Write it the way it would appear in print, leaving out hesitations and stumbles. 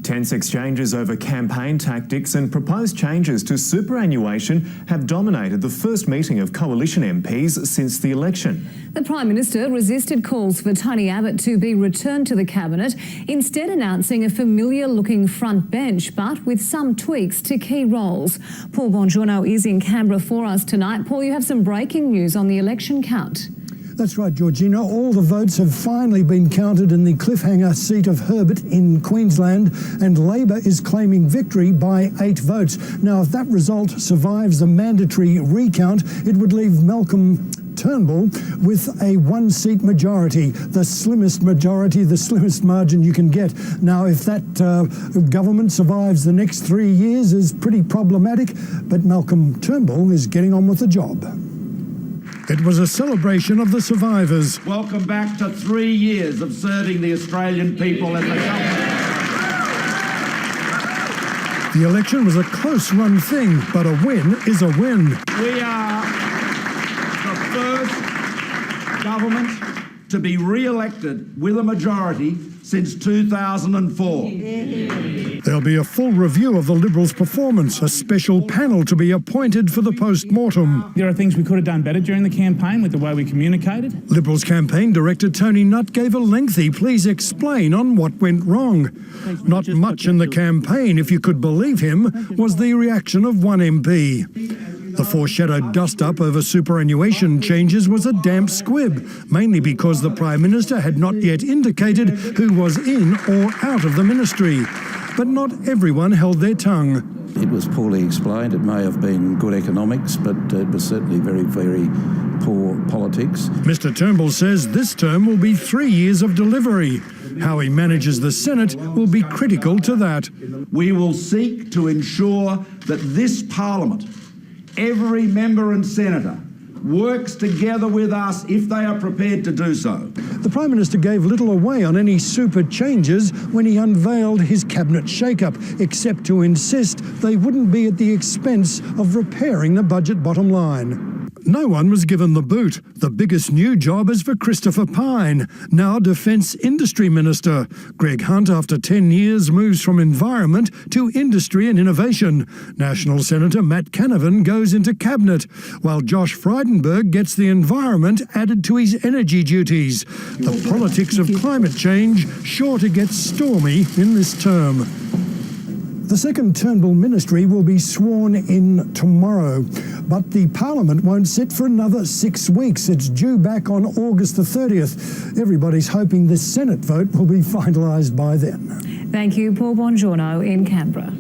Tense exchanges over campaign tactics and proposed changes to superannuation have dominated the first meeting of coalition MPs since the election. The Prime Minister resisted calls for Tony Abbott to be returned to the Cabinet, instead announcing a familiar-looking front bench, but with some tweaks to key roles. Paul Bongiorno is in Canberra for us tonight. Paul, you have some breaking news on the election count. That's right, Georgina. All the votes have finally been counted in the cliffhanger seat of Herbert in Queensland, and Labor is claiming victory by 8 votes. Now, if that result survives the mandatory recount, it would leave Malcolm Turnbull with a 1-seat majority, the slimmest majority, the slimmest margin you can get. Now, if that government survives the next 3 years is pretty problematic, but Malcolm Turnbull is getting on with the job. It was a celebration of the survivors. Welcome back to 3 years of serving the Australian people and the government. The election was a close-run thing, but a win is a win. We are the first government to be re-elected with a majority since 2004. There'll be a full review of the Liberals' performance, a special panel to be appointed for the post-mortem. There are things we could have done better during the campaign with the way we communicated. Liberals campaign director Tony Nutt gave a lengthy please explain on what went wrong. Not much in the campaign, if you could believe him, was the reaction of one MP. The foreshadowed dust-up over superannuation changes was a damp squib, mainly because the Prime Minister had not yet indicated who was in or out of the ministry. But not everyone held their tongue. It was poorly explained. It may have been good economics, but it was certainly very, very poor politics. Mr Turnbull says this term will be 3 years of delivery. How he manages the Senate will be critical to that. We will seek to ensure that this Parliament, every member and senator, works together with us if they are prepared to do so. The Prime Minister gave little away on any super changes when he unveiled his cabinet shake-up, except to insist they wouldn't be at the expense of repairing the budget bottom line. No one was given the boot. The biggest new job is for Christopher Pyne, now Defence Industry Minister. Greg Hunt, after 10 years, moves from Environment to Industry and Innovation. National Senator Matt Canavan goes into Cabinet, while Josh Frydenberg gets the Environment added to his energy duties. The politics of climate change sure to get stormy in this term. The second Turnbull ministry will be sworn in tomorrow, but the Parliament won't sit for another 6 weeks. It's due back on August the 30th. Everybody's hoping the Senate vote will be finalised by then. Thank you, Paul Bongiorno in Canberra.